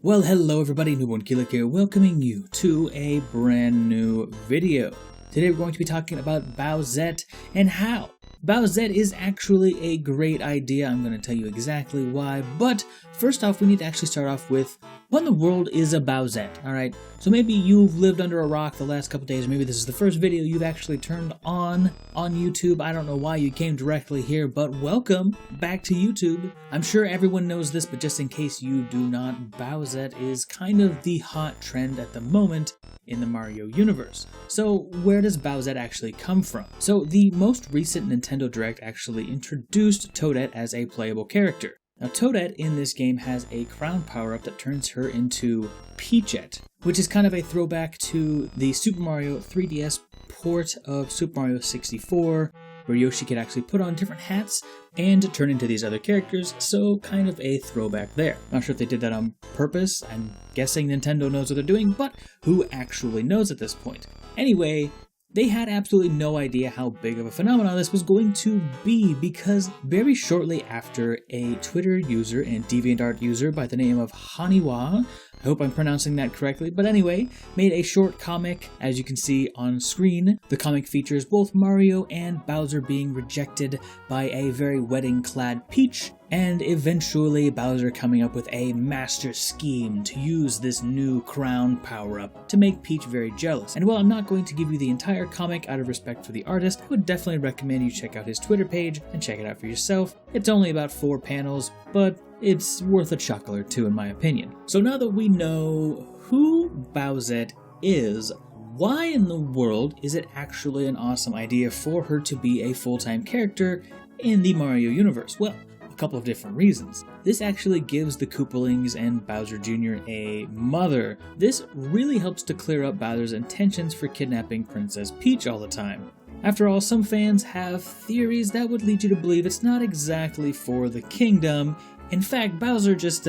Well, hello everybody, Newbornkilik here, welcoming you to a brand new video. Today we're going to be talking about Bowsette and how Bowsette is actually a great idea. I'm going to tell you exactly why, but first off we need to actually start off with what in the world is a Bowsette, alright? So maybe you've lived under a rock the last couple days, maybe this is the first video you've actually turned on YouTube. I don't know why you came directly here, but welcome back to YouTube. I'm sure everyone knows this, but just in case you do not, Bowsette is kind of the hot trend at the moment in the Mario universe. So where does Bowsette actually come from? So the most recent Nintendo Direct actually introduced Toadette as a playable character. Now Toadette in this game has a crown power-up that turns her into Peachette, which is kind of a throwback to the Super Mario 3DS port of Super Mario 64, where Yoshi could actually put on different hats and turn into these other characters, so kind of a throwback there. Not sure if they did that on purpose. I'm guessing Nintendo knows what they're doing, but who actually knows at this point? Anyway, they had absolutely no idea how big of a phenomenon this was going to be, because very shortly after, a Twitter user and DeviantArt user by the name of Haniwa, I hope I'm pronouncing that correctly, but anyway, made a short comic, as you can see on screen. The comic features both Mario and Bowser being rejected by a very wedding-clad Peach, and eventually Bowser coming up with a master scheme to use this new crown power-up to make Peach very jealous. And while I'm not going to give you the entire comic out of respect for the artist, I would definitely recommend you check out his Twitter page and check it out for yourself. It's only about 4 panels, but it's worth a chuckle or two in my opinion. So now that we know who Bowsette is, why in the world is it actually an awesome idea for her to be a full-time character in the Mario universe? Well, a couple of different reasons. This actually gives the Koopalings and Bowser Jr. a mother. This really helps to clear up Bowser's intentions for kidnapping Princess Peach all the time. After all, some fans have theories that would lead you to believe it's not exactly for the kingdom. In fact, Bowser just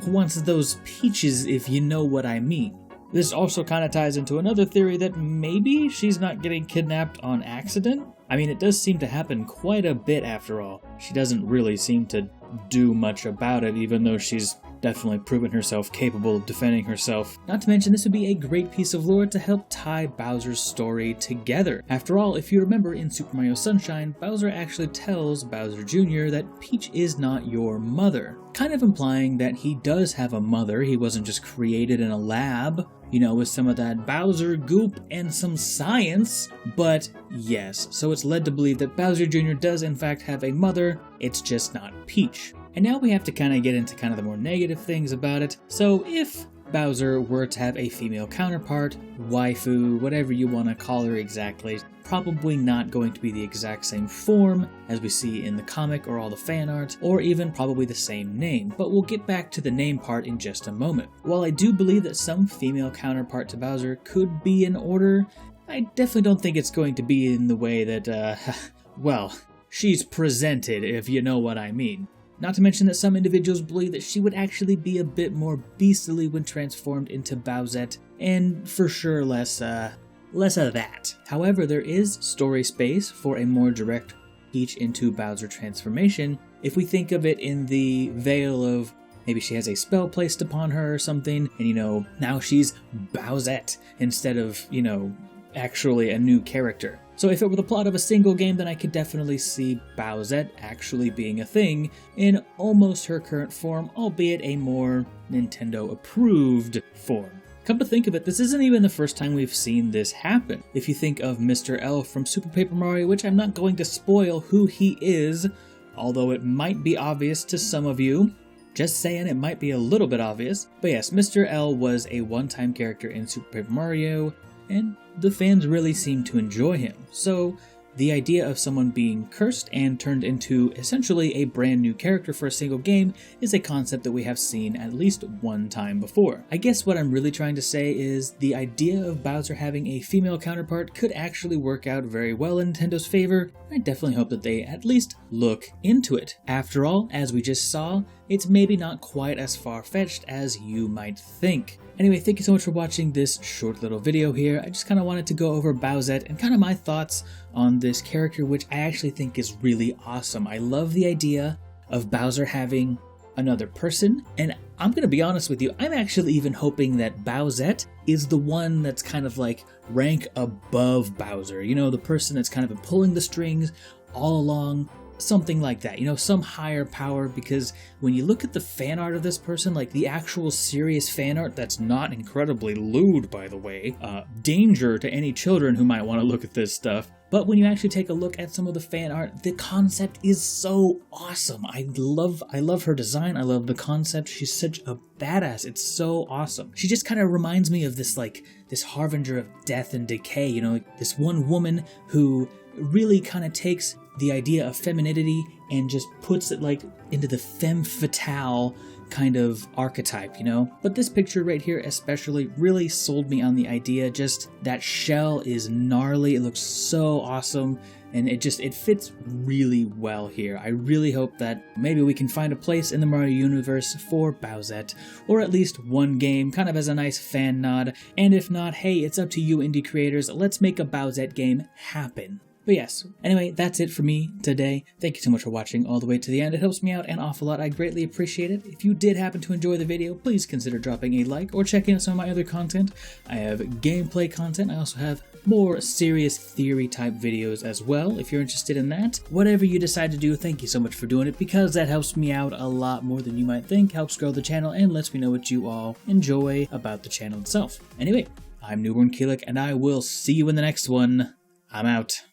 wants those peaches, if you know what I mean. This also kind of ties into another theory that maybe she's not getting kidnapped on accident. I mean, it does seem to happen quite a bit after all. She doesn't really seem to do much about it, even though she's definitely proven herself capable of defending herself. Not to mention, this would be a great piece of lore to help tie Bowser's story together. After all, if you remember in Super Mario Sunshine, Bowser actually tells Bowser Jr. that Peach is not your mother, kind of implying that he does have a mother. He wasn't just created in a lab, you know, with some of that Bowser goop and some science. But yes, so it's led to believe that Bowser Jr. does in fact have a mother, it's just not Peach. And now we have to kind of get into kind of the more negative things about it. So if Bowser were to have a female counterpart, waifu, whatever you want to call her exactly, probably not going to be the exact same form as we see in the comic or all the fan art, or even probably the same name, but we'll get back to the name part in just a moment. While I do believe that some female counterpart to Bowser could be in order, I definitely don't think it's going to be in the way that, well, she's presented, if you know what I mean. Not to mention that some individuals believe that she would actually be a bit more beastly when transformed into Bowsette, and for sure less of that. However, there is story space for a more direct Peach into Bowser transformation if we think of it in the veil of maybe she has a spell placed upon her or something, and you know, now she's Bowsette instead of, you know, actually a new character. So if it were the plot of a single game, then I could definitely see Bowsette actually being a thing in almost her current form, albeit a more Nintendo-approved form. Come to think of it, this isn't even the first time we've seen this happen. If you think of Mr. L from Super Paper Mario, which I'm not going to spoil who he is, although it might be obvious to some of you. Just saying, it might be a little bit obvious. But yes, Mr. L was a one-time character in Super Paper Mario, and the fans really seem to enjoy him. So the idea of someone being cursed and turned into essentially a brand new character for a single game is a concept that we have seen at least one time before. I guess what I'm really trying to say is the idea of Bowser having a female counterpart could actually work out very well in Nintendo's favor. I definitely hope that they at least look into it. After all, as we just saw, it's maybe not quite as far-fetched as you might think. Anyway, thank you so much for watching this short little video here. I just kind of wanted to go over Bowsette and kind of my thoughts on this character, which I actually think is really awesome. I love the idea of Bowser having another person, and I'm gonna be honest with you, I'm actually even hoping that Bowsette is the one that's kind of like rank above Bowser. You know, the person that's kind of been pulling the strings all along, something like that, you know, some higher power, because when you look at the fan art of this person, like the actual serious fan art that's not incredibly lewd, by the way, danger to any children who might want to look at this stuff. But when you actually take a look at some of the fan art, the concept is so awesome. I love her design. I love the concept. She's such a badass. It's so awesome. She just kind of reminds me of this, like, this harbinger of death and decay, you know, like this one woman who really kind of takes the idea of femininity and just puts it like into the femme fatale kind of archetype, you know? But this picture right here especially really sold me on the idea. Just that shell is gnarly. It looks so awesome, and it fits really well here. I really hope that maybe we can find a place in the Mario universe for Bowsette, or at least one game, kind of as a nice fan nod. And if not, hey, it's up to you indie creators. Let's make a Bowsette game happen. But yes, anyway, that's it for me today. Thank you so much for watching all the way to the end. It helps me out an awful lot. I greatly appreciate it. If you did happen to enjoy the video, please consider dropping a like or checking out some of my other content. I have gameplay content. I also have more serious theory type videos as well, if you're interested in that. Whatever you decide to do, thank you so much for doing it, because that helps me out a lot more than you might think, helps grow the channel, and lets me know what you all enjoy about the channel itself. Anyway, I'm Newbornkilik, and I will see you in the next one. I'm out.